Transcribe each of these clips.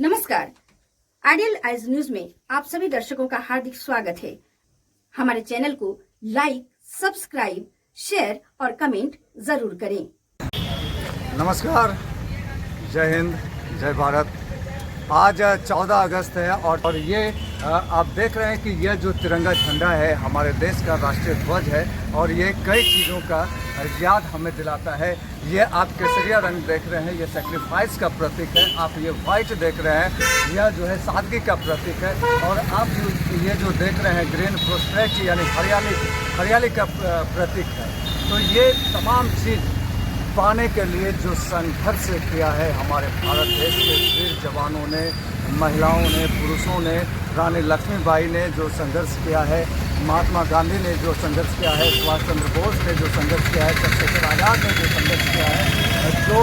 नमस्कार। Ideal eyes news में आप सभी दर्शकों का हार्दिक स्वागत है। हमारे चैनल को लाइक, सब्सक्राइब, शेयर और कमेंट जरूर करें। नमस्कार, जय हिंद, जय भारत। आज 14 अगस्त है और ये आप देख रहे हैं कि यह जो तिरंगा झंडा है हमारे देश का राष्ट्रीय ध्वज है और ये कई चीज़ों का याद हमें दिलाता है। ये आप केसरिया रंग देख रहे हैं, ये सेक्रीफाइस का प्रतीक है। आप ये वाइट देख रहे हैं, यह जो है सादगी का प्रतीक है। और आप ये जो देख रहे हैं ग्रीन प्रोस्पेरिटी यानी हरियाली का प्रतीक है। तो ये तमाम चीज़ पाने के लिए जो संघर्ष किया है हमारे भारत देश के वीर जवानों ने, महिलाओं ने, पुरुषों ने, रानी लक्ष्मीबाई ने जो संघर्ष किया है, महात्मा गांधी ने जो संघर्ष किया है, सुभाष चंद्र बोस ने जो संघर्ष किया है, चंद्रशेखर आज़ाद ने जो संघर्ष किया है, जो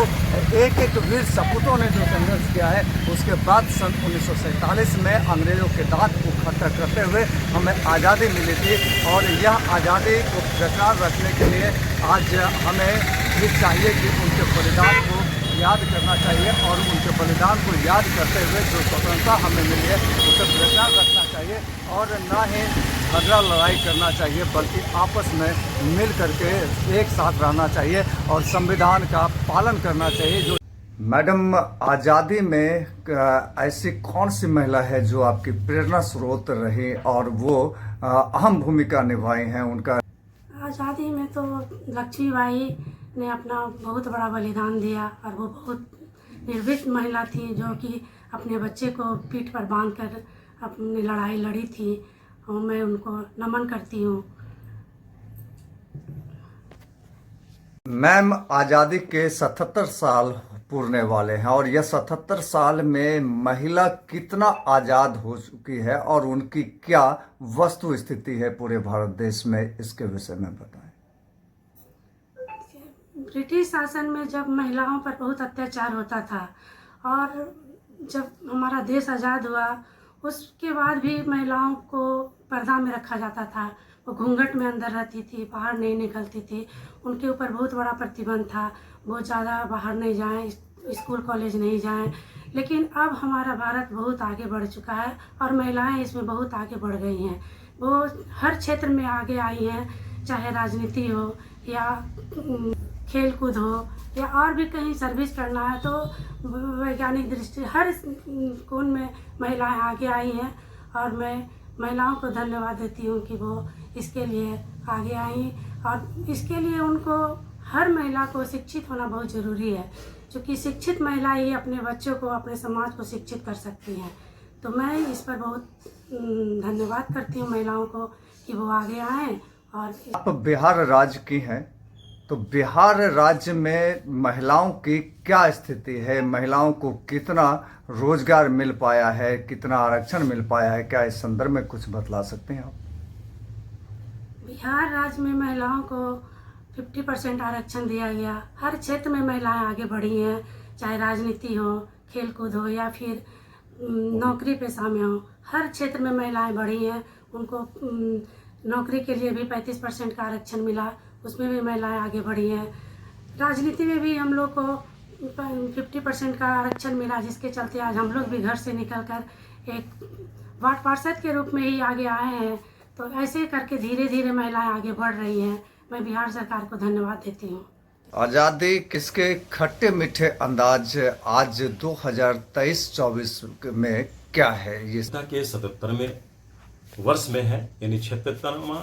एक वीर सपूतों ने जो संघर्ष किया है, उसके बाद सन 1947 में अंग्रेज़ों के दांत को खट्टा करते हुए हमें आज़ादी मिली थी। और यह आज़ादी को बरकरार रखने के लिए आज हमें ये चाहिए कि उनके बलिदान को याद करना चाहिए और उनके बलिदान को याद करते हुए जो स्वतंत्रता हमें मिली है उसे बरकरार रखना चाहिए और ना ही झगड़ा लड़ाई करना चाहिए, बल्कि आपस में मिल करके एक साथ रहना चाहिए और संविधान का पालन करना चाहिए। जो मैडम, आज़ादी में ऐसी कौन सी महिला है जो आपकी प्रेरणा स्रोत रही और वो अहम भूमिका निभाई हैं? उनका आज़ादी में तो लक्ष्मीबाई ने अपना बहुत बड़ा बलिदान दिया और वो बहुत निर्भीक महिला थी जो कि अपने बच्चे को पीठ पर बांधकर अपनी लड़ाई लड़ी थी और मैं उनको नमन करती हूँ। मैम, आज़ादी के 77 साल पूरने वाले हैं और यह 77 साल में महिला कितना आज़ाद हो चुकी है और उनकी क्या वस्तु स्थिति है पूरे भारत देश में, इसके विषय में बताएं। ब्रिटिश शासन में जब महिलाओं पर बहुत अत्याचार होता था और जब हमारा देश आज़ाद हुआ उसके बाद भी महिलाओं को पर्दा में रखा जाता था। वो घूंघट में अंदर रहती थी, बाहर नहीं निकलती थी। उनके ऊपर बहुत बड़ा प्रतिबंध था, बहुत ज़्यादा बाहर नहीं जाएं, स्कूल कॉलेज नहीं जाएं। लेकिन अब हमारा भारत बहुत आगे बढ़ चुका है और महिलाएं इसमें बहुत आगे बढ़ गई हैं। वो हर क्षेत्र में आगे आई हैं, चाहे राजनीति हो या खेल कूद हो या और भी कहीं सर्विस करना है, तो वैज्ञानिक दृष्टि हर कोण में महिलाएं आगे आई हैं। और मैं महिलाओं को धन्यवाद देती हूँ कि वो इसके लिए आगे आई और इसके लिए उनको हर महिला को शिक्षित होना बहुत ज़रूरी है, क्योंकि शिक्षित महिला ही अपने बच्चों को, अपने समाज को शिक्षित कर सकती हैं। तो मैं इस पर बहुत धन्यवाद करती हूँ महिलाओं को कि वो आगे आएँ। और आप बिहार राज्य की हैं, तो बिहार राज्य में महिलाओं की क्या स्थिति है? महिलाओं को कितना रोजगार मिल पाया है, कितना आरक्षण मिल पाया है? क्या इस संदर्भ में कुछ बतला सकते हैं आप? बिहार राज्य में महिलाओं को 50% आरक्षण दिया गया। हर क्षेत्र में महिलाएं आगे बढ़ी हैं, चाहे राजनीति हो, खेल कूद हो या फिर नौकरी पेशा में हो। हर क्षेत्र में महिलाएं बढ़ी हैं। उनको नौकरी के लिए भी 35% का आरक्षण मिला, उसमें भी महिलाएं आगे बढ़ी हैं। राजनीति में भी हम लोग को 50% का आरक्षण मिला, जिसके चलते आज हम लोग भी घर से निकलकर एक वार्ड पार्षद के रूप में ही आगे आए हैं। तो ऐसे करके धीरे धीरे महिलाएं आगे बढ़ रही हैं। मैं बिहार सरकार को धन्यवाद देती हूँ। आज़ादी किसके खट्टे मीठे अंदाज आज 2023-24 में क्या है? ये के 77वें वर्ष में है, यानी 76वां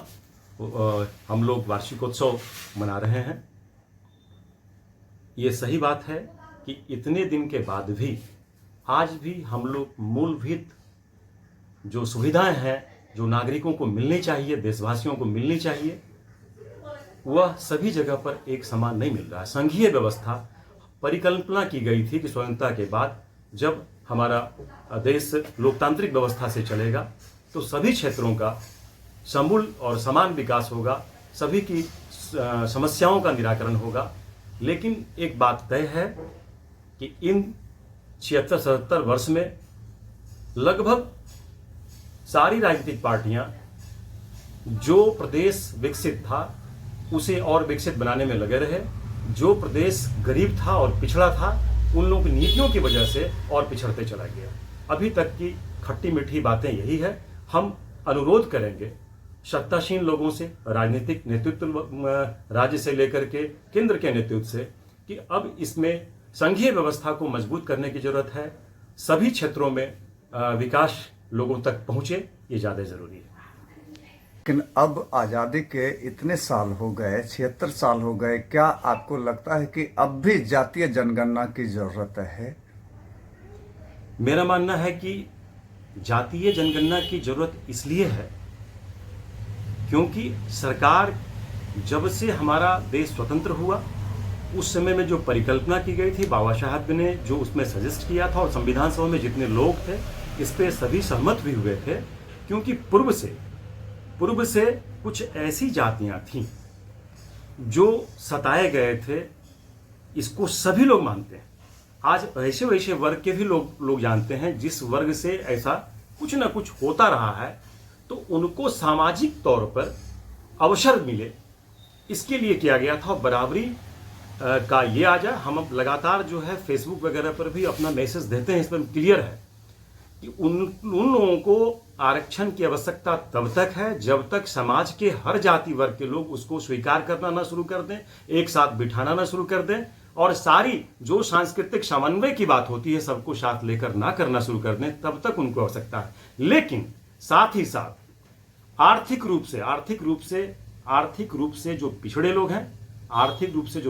हम लोग वार्षिकोत्सव मना रहे हैं। ये सही बात है कि इतने दिन के बाद भी आज भी हम लोग मूलभूत जो सुविधाएं हैं, जो नागरिकों को मिलनी चाहिए, देशवासियों को मिलनी चाहिए, वह सभी जगह पर एक समान नहीं मिल रहा है। संघीय व्यवस्था परिकल्पना की गई थी कि स्वतंत्रता के बाद जब हमारा देश लोकतांत्रिक व्यवस्था से चलेगा तो सभी क्षेत्रों का समूल और समान विकास होगा, सभी की समस्याओं का निराकरण होगा। लेकिन एक बात तय है कि इन 76-77 वर्ष में लगभग सारी राजनीतिक पार्टियां जो प्रदेश विकसित था उसे और विकसित बनाने में लगे रहे। जो प्रदेश गरीब था और पिछड़ा था उन लोगों की नीतियों की वजह से और पिछड़ते चला गया। अभी तक की खट्टी मीठी बातें यही है। हम अनुरोध करेंगे सत्तासीन लोगों से, राजनीतिक नेतृत्व, राज्य से लेकर के केंद्र के नेतृत्व से, कि अब इसमें संघीय व्यवस्था को मजबूत करने की जरूरत है। सभी क्षेत्रों में विकास लोगों तक पहुंचे, ये ज़्यादा जरूरी है। लेकिन अब आज़ादी के इतने साल हो गए, 76 साल हो गए, क्या आपको लगता है कि अब भी जातीय जनगणना की जरूरत है? मेरा मानना है कि जातीय जनगणना की जरूरत इसलिए है क्योंकि सरकार जब से हमारा देश स्वतंत्र हुआ उस समय में जो परिकल्पना की गई थी, बाबा साहब ने जो उसमें सजेस्ट किया था और संविधान सभा में जितने लोग थे इस पे सभी सहमत भी हुए थे, क्योंकि पूर्व से कुछ ऐसी जातियां थीं जो सताए गए थे, इसको सभी लोग मानते हैं। आज ऐसे वैसे वर्ग के भी लोग जानते हैं जिस वर्ग से ऐसा कुछ ना कुछ होता रहा है, तो उनको सामाजिक तौर पर अवसर मिले, इसके लिए किया गया था। बराबरी का ये आ जाए, हम अब लगातार जो है फेसबुक वगैरह पर भी अपना मैसेज देते हैं, इस पर क्लियर है कि उन लोगों को आरक्षण की आवश्यकता तब तक है जब तक समाज के हर जाति वर्ग के लोग उसको स्वीकार करना ना शुरू कर दें, एक साथ बिठाना ना शुरू कर दें, और सारी जो सांस्कृतिक समन्वय की बात होती है सबको साथ लेकर ना करना शुरू कर दें, तब तक उनको आवश्यकता है। लेकिन साथ ही साथ आर्थिक रूप से जो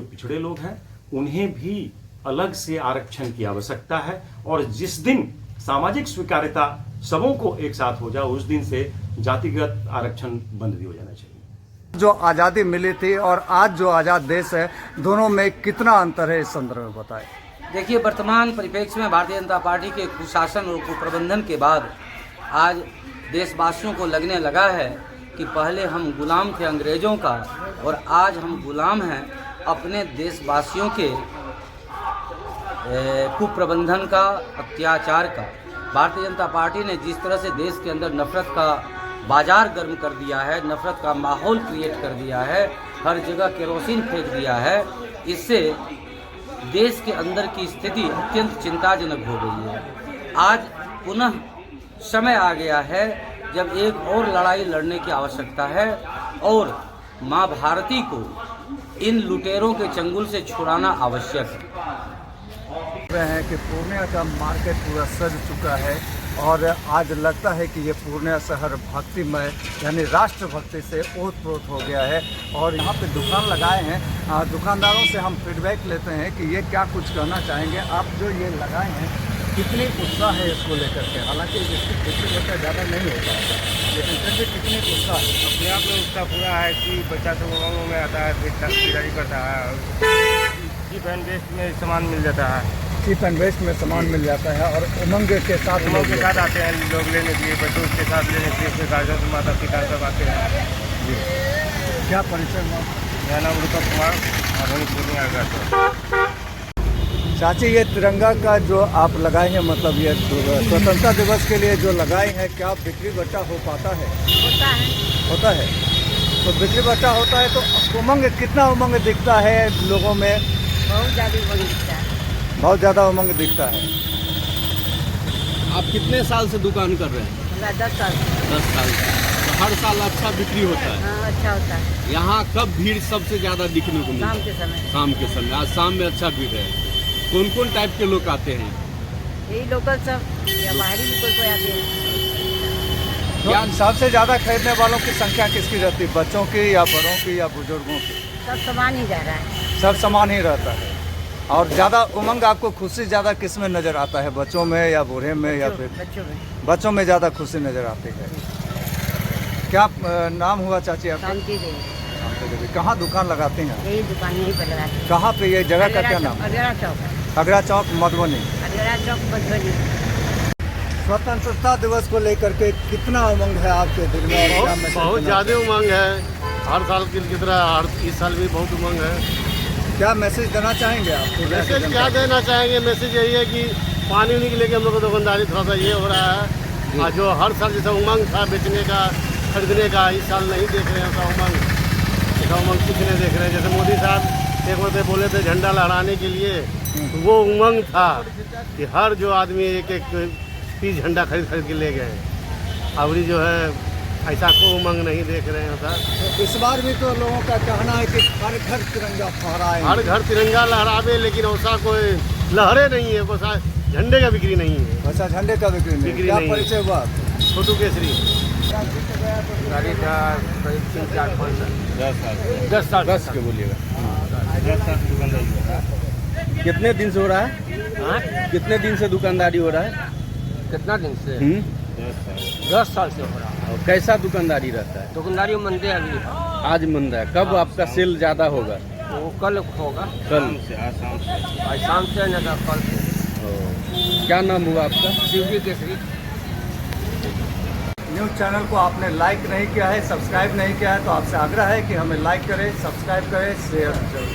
पिछड़े लोग हैं उन्हें भी अलग से आरक्षण की आवश्यकता है, और जिस दिन सामाजिक स्वीकार्यता सबों को एक साथ हो जाए उस दिन से जातिगत आरक्षण बंद भी हो जाना चाहिए। जो आज़ादी मिली थी और आज जो आज़ाद देश है, दोनों में कितना अंतर है, इस संदर्भ में बताएं। देखिए, वर्तमान परिप्रेक्ष्य में भारतीय जनता पार्टी के कुशासन और कुप्रबंधन के बाद आज देशवासियों को लगने लगा है कि पहले हम गुलाम थे अंग्रेज़ों का और आज हम गुलाम हैं अपने देशवासियों के कुप्रबंधन का, अत्याचार का। भारतीय जनता पार्टी ने जिस तरह से देश के अंदर नफरत का बाजार गर्म कर दिया है, नफरत का माहौल क्रिएट कर दिया है, हर जगह केरोसिन फेंक दिया है, इससे देश के अंदर की स्थिति अत्यंत चिंताजनक हो गई है। आज पुनः समय आ गया है जब एक और लड़ाई लड़ने की आवश्यकता है और माँ भारती को इन लुटेरों के चंगुल से छुड़ाना आवश्यक है। रहे हैं कि पूर्णिया का मार्केट पूरा सज चुका है और आज लगता है कि ये पूर्णिया शहर भक्तिमय यानी राष्ट्रभक्ति से ओतप्रोत हो गया है। और यहाँ पे दुकान लगाए हैं, दुकानदारों से हम फीडबैक लेते हैं कि ये क्या कुछ कहना चाहेंगे। आप जो ये लगाए हैं कितनी उत्साह है इसको लेकर के, हालांकि इसकी खेती लेकर ज़्यादा नहीं होता है लेकिन फिर भी कितनी उत्साह है? अपने आप में उत्साह पूरा है कि बच्चा सब उमंग में आता है, फिर खरीदारी करता है, चीप एंड बेस्ट में सामान मिल जाता है, चीप एंड बेस्ट में सामान मिल जाता है और उमंग के साथ आते हैं लोग लेने के लिए, बच्चों के साथ लेने के लिए, गार्जियन माता पिता सब आते हैं। जी, क्या परिचय हुआ? मेरा नाम रूपक कुमार, आधुनिक पूर्णिया का। चाची, ये तिरंगा का जो आप लगाए हैं, मतलब ये स्वतंत्रता दिवस के लिए जो लगाए हैं, क्या बिक्री बट्टा हो पाता है? होता है। तो बिक्री बट्टा होता है तो उमंग, कितना उमंग दिखता है लोगों में? बहुत ज़्यादा उमंग दिखता है। बहुत ज़्यादा उमंग दिखता है। आप कितने साल से दुकान कर रहे हैं? हमारा 10 साल। 10 साल तो हर साल अच्छा बिक्री होता है? हाँ, अच्छा होता है। यहाँ कब भीड़ सबसे ज़्यादा दिखने को मिलती है? शाम के समय। शाम के समय। आज शाम में अच्छा भीड़ है। कौन कौन टाइप के लोग आते हैं? यही लोकल सब या बाहरी भी कोई आते हैं। क्या सबसे ज़्यादा खरीदने वालों की संख्या किसकी रहती है, बच्चों की या बड़ों की या बुजुर्गों की? सब सामान ही जा रहा है। सब समान ही रहता है। और ज़्यादा उमंग, आपको खुशी ज़्यादा किस में नज़र आता है, बच्चों में या बूढ़े में या फिर? बच्चों में ज़्यादा खुशी नज़र आती है। क्या नाम हुआ चाची आपका? शांति देवी। कहाँ दुकान लगाते हैं? यही दुकान यहीं पर लगाते हैं। कहाँ पे? ये जगह का क्या नाम? अगरा चौक। अगरा चौक, मधुबनी। अगरा चौक, मधुबनी। स्वतंत्रता दिवस को लेकर के कितना उमंग है आपके दिल में? बहुत ज़्यादा उमंग है, हर साल की तरह इस साल भी बहुत उमंग है। क्या मैसेज देना चाहेंगे आप? मैसेज क्या देना चाहेंगे? मैसेज यही है कि पानी उनी के लेके हम लोग को दुकानदारी थोड़ा सा ये हो रहा है, और जो हर साल जैसा उमंग था बेचने का, खरीदने का, इस साल नहीं देख रहे हैं उसका उमंग कुछ नहीं देख रहे हैं। जैसे मोदी साहब एक बार बोले थे झंडा लहराने के लिए, तो वो उमंग था कि हर जो आदमी एक एक पीस झंडा खरीद के ले गए। अबरी जो है ऐसा कोई उमंग नहीं देख रहे हैं सर। तो इस बार भी तो लोगों का कहना है कि हर घर तिरंगा फहराए, हर घर तिरंगा लहरावे, लेकिन वैसा कोई लहरे नहीं है, वैसा झंडे का बिक्री नहीं है। वैसा झंडे का बिक्री नहीं। क्या नहीं है। परिचय हुआ? छोटू केसरी। गाड़ी का करीब 3-4-5 साल 10 साल 10 के बोलिएगा 10 साल से दुकानदारी। कितने दिन से हो रहा है? कितने दिन से दुकानदारी हो रहा है? कितना दिन से? 10 साल से हो रहा है। और कैसा दुकानदारी रहता है? दुकानदारी मंदे अभी आज मंदा है। कब आपका सेल ज़्यादा होगा? वो कल होगा, कल आज शाम से न तो कल से। क्या नाम हुआ आपका? शिवजी केसरी। न्यूज़ चैनल को आपने लाइक नहीं किया है, सब्सक्राइब नहीं किया है, तो आपसे आग्रह है कि हमें लाइक करें, सब्सक्राइब करें, शेयर जरूर।